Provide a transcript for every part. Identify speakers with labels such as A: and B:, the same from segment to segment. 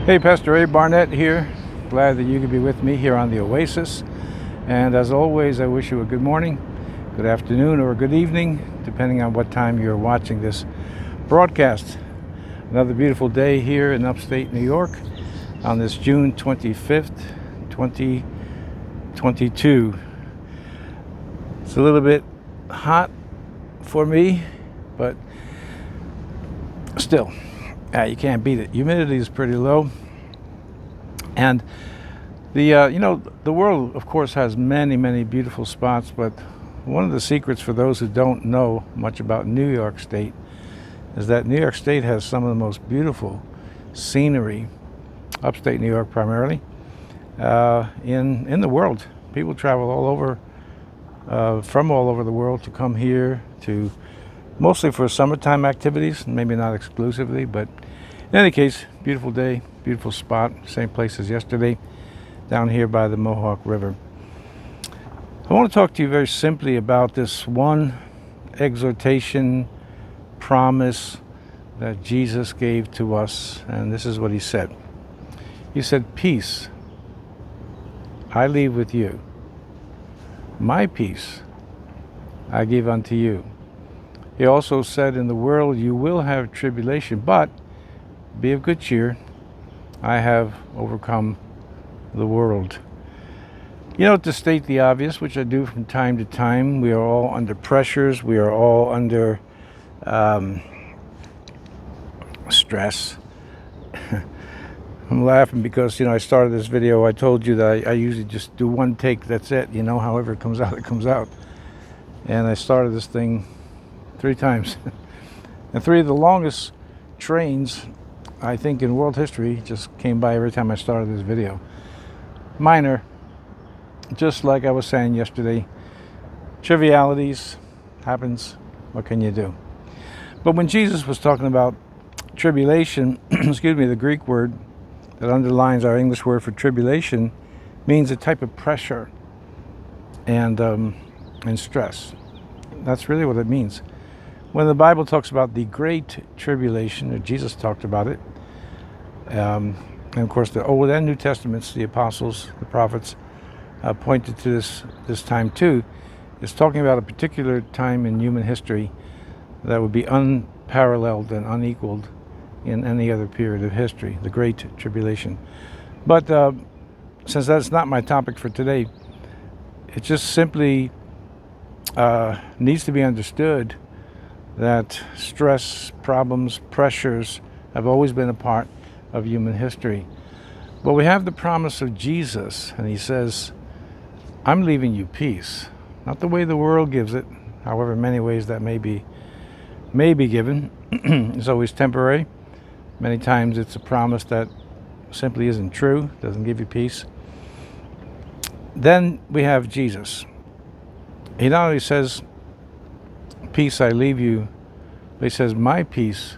A: Hey, Pastor A. Barnett here. Glad that you could be with me here on the Oasis. And as always, I wish you a good morning, good afternoon, or good evening, depending on what time you're watching this broadcast. Another beautiful day here in upstate New York on this June 25th, 2022. It's a little bit hot for me, but still, you can't beat it. Humidity is pretty low, and the world, of course, has many beautiful spots. But one of the secrets for those who don't know much about New York State is that New York State has some of the most beautiful scenery, upstate New York primarily, in the world. People travel all over, from all over the world to come here to mostly for summertime activities, maybe not exclusively, but in any case, beautiful day, beautiful spot, same place as yesterday, down here by the Mohawk River. I want to talk to you very simply about this one exhortation, promise that Jesus gave to us, and this is what he said. He said, "Peace I leave with you. My peace I give unto you." He also said, "In the world you will have tribulation, but be of good cheer. I have overcome the world." You know, to state the obvious, which I do from time to time, we are all under pressures. We are all under stress. I'm laughing because, I started this video. I told you that I usually just do one take. That's it. However it comes out, it comes out. And I started this thing 3 times. And 3 of the longest trains, I think, in world history just came by every time I started this video. Minor, just like I was saying yesterday, trivialities happens. What can you do? But when Jesus was talking about tribulation, the Greek word that underlines our English word for tribulation means a type of pressure and stress. That's really what it means. When the Bible talks about the Great Tribulation, or Jesus talked about it, and of course the Old and New Testaments, the apostles, the prophets, pointed to this time too, is talking about a particular time in human history that would be unparalleled and unequaled in any other period of history, the Great Tribulation. But since that's not my topic for today, it just simply needs to be understood that stress, problems, pressures have always been a part of human history. But we have the promise of Jesus, and he says, "I'm leaving you peace." Not the way the world gives it, however many ways that may be given. It's always temporary. Many times it's a promise that simply isn't true, doesn't give you peace. Then we have Jesus. He not only says, "Peace I leave you," but he says, "My peace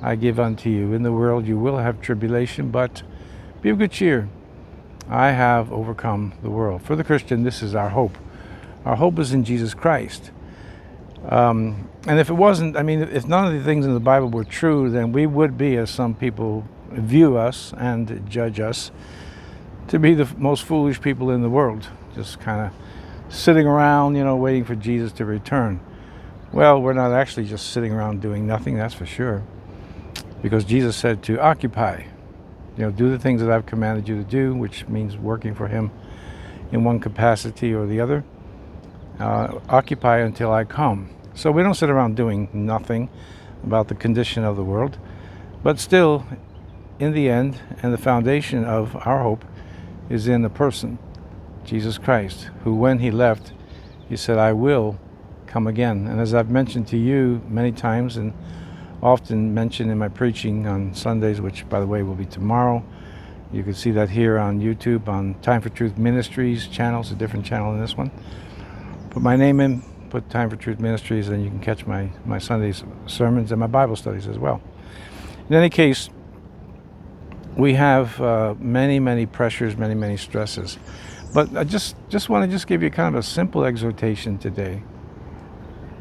A: I give unto you. In the world you will have tribulation, but be of good cheer. I have overcome the world." For the Christian, this is our hope. Our hope is in Jesus Christ. And if it wasn't, if none of the things in the Bible were true, then we would be, as some people view us and judge us, to be the most foolish people in the world, just kind of sitting around, waiting for Jesus to return. Well, we're not actually just sitting around doing nothing, that's for sure. Because Jesus said to occupy, do the things that I've commanded you to do, which means working for him in one capacity or the other. Occupy until I come. So we don't sit around doing nothing about the condition of the world. But still, in the end, and the foundation of our hope is in the person, Jesus Christ, who when he left, he said, "I will come again." And as I've mentioned to you many times, and often mentioned in my preaching on Sundays, which by the way will be tomorrow, you can see that here on YouTube on Time for Truth Ministries channel. It's a different channel than this one. Put my name in, put Time for Truth Ministries, and you can catch my Sundays sermons and my Bible studies as well. In any case, we have many pressures, many stresses. But I just want to give you kind of a simple exhortation today,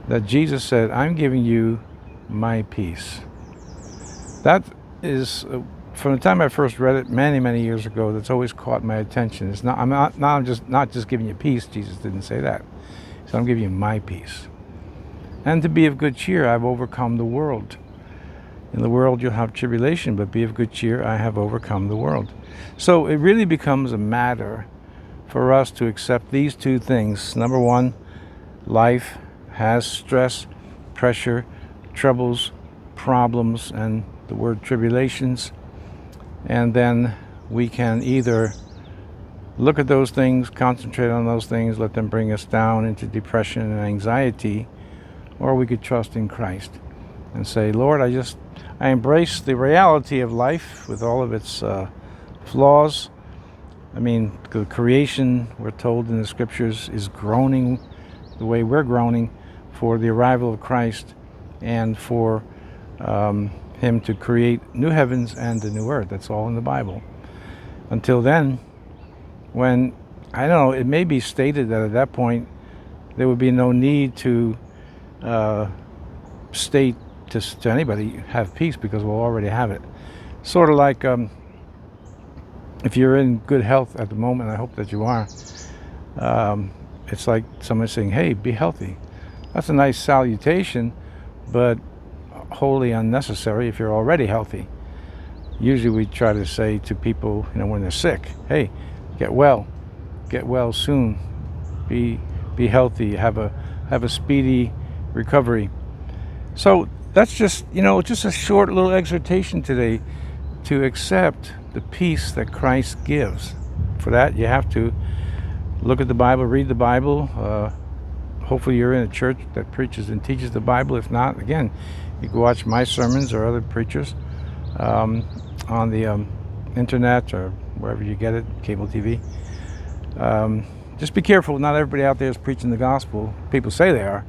A: that Jesus said, "I'm giving you my peace." That is from the time I first read it many years ago, that's always caught my attention. It's not. I'm not just giving you peace. Jesus didn't say that. So I'm giving you my peace, and to be of good cheer. I've overcome the world. In the world you'll have tribulation, but be of good cheer. I have overcome the world. So it really becomes a matter for us to accept these two things. Number one, life has stress, pressure, troubles, problems, and the word tribulations. And then we can either look at those things, concentrate on those things, let them bring us down into depression and anxiety, or we could trust in Christ and say, Lord, I embrace the reality of life with all of its flaws. I mean, the creation, we're told in the scriptures, is groaning the way we're groaning for the arrival of Christ and for him to create new heavens and a new earth. That's all in the Bible. Until then, when, I don't know, it may be stated that at that point there would be no need to state to anybody, have peace, because we'll already have it. Sort of like if you're in good health at the moment, I hope that you are, it's like someone saying, hey, be healthy. That's a nice salutation, but wholly unnecessary if you're already healthy. Usually we try to say to people, when they're sick, hey, get well soon, be healthy, have a speedy recovery. So that's just a short little exhortation today to accept the peace that Christ gives. For that, you have to look at the Bible, read the Bible. Hopefully you're in a church that preaches and teaches the Bible. If not, again, you can watch my sermons or other preachers on the internet or wherever you get it, cable TV. Just be careful. Not everybody out there is preaching the gospel. People say they are,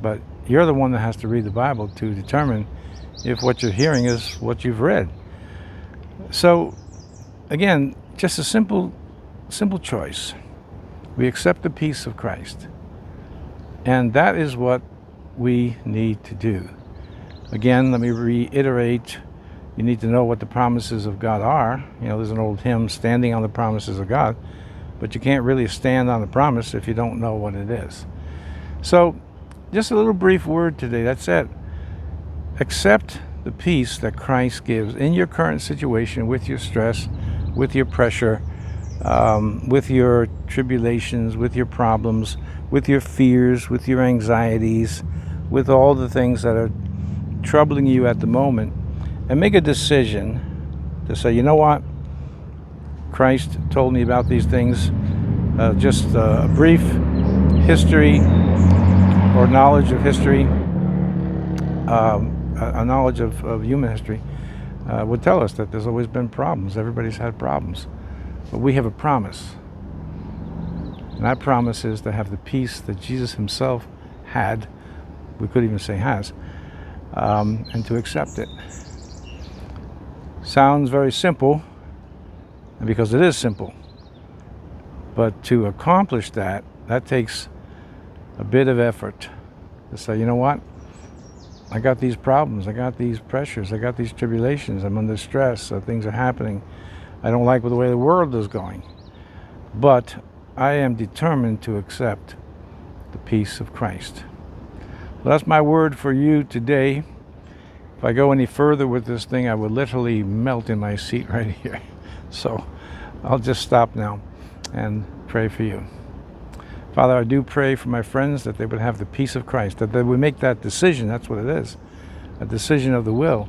A: but you're the one that has to read the Bible to determine if what you're hearing is what you've read. So, again, just a simple choice. We accept the peace of Christ. And that is what we need to do. Again, let me reiterate, you need to know what the promises of God are. There's an old hymn, standing on the promises of God, but you can't really stand on the promise if you don't know what it is. So, just a little brief word today, that's it. Accept the peace that Christ gives in your current situation, with your stress, with your pressure, with your tribulations, with your problems, with your fears, with your anxieties, with all the things that are troubling you at the moment, and make a decision to say, you know what? Christ told me about these things. Just a brief history or knowledge of history, a knowledge of human history would tell us that there's always been problems. Everybody's had problems. But we have a promise. And that promise is to have the peace that Jesus himself had, we could even say has, and to accept it. Sounds very simple, and because it is simple. But to accomplish that takes a bit of effort. To say, you know what? I got these problems, I got these pressures, I got these tribulations, I'm under stress, things are happening. I don't like the way the world is going. But I am determined to accept the peace of Christ. So that's my word for you today. If I go any further with this thing, I would literally melt in my seat right here. So I'll just stop now and pray for you. Father, I do pray for my friends that they would have the peace of Christ, that they would make that decision, that's what it is, a decision of the will,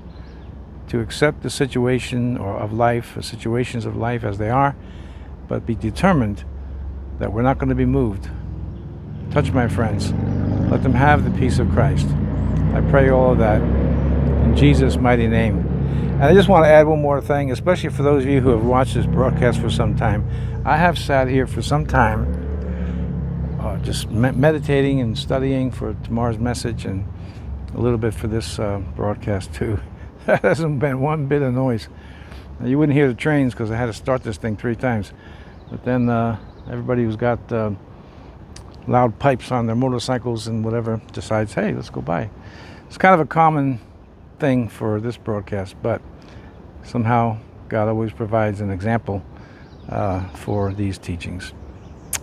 A: to accept the situation of life, the situations of life as they are, but be determined that we're not going to be moved. Touch my friends. Let them have the peace of Christ. I pray all of that in Jesus' mighty name. And I just want to add one more thing, especially for those of you who have watched this broadcast for some time. I have sat here for some time just meditating and studying for tomorrow's message, and a little bit for this broadcast too. That hasn't been one bit of noise. Now, you wouldn't hear the trains because I had to start this thing 3 times. But then everybody who's got loud pipes on their motorcycles and whatever decides, hey, let's go by. It's kind of a common thing for this broadcast, but somehow God always provides an example for these teachings.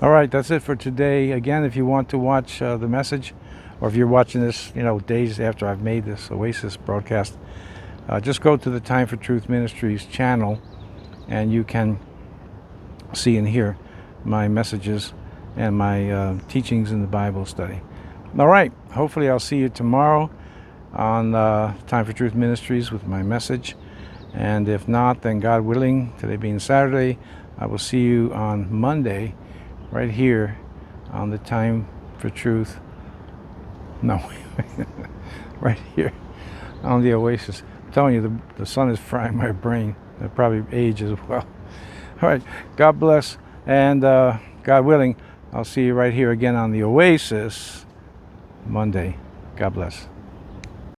A: All right, that's it for today. Again, if you want to watch the message, or if you're watching this, days after I've made this Oasis broadcast, just go to the Time for Truth Ministries channel, and you can see and hear my messages and my teachings in the Bible study. All right, hopefully I'll see you tomorrow on Time for Truth Ministries with my message. And if not, then God willing, today being Saturday, I will see you on Monday right here on the Time for Truth. No, right here on the Oasis. I'm telling you, the sun is frying my brain. Probably age as well. All right, God bless, and God willing, I'll see you right here again on the Oasis Monday. God bless.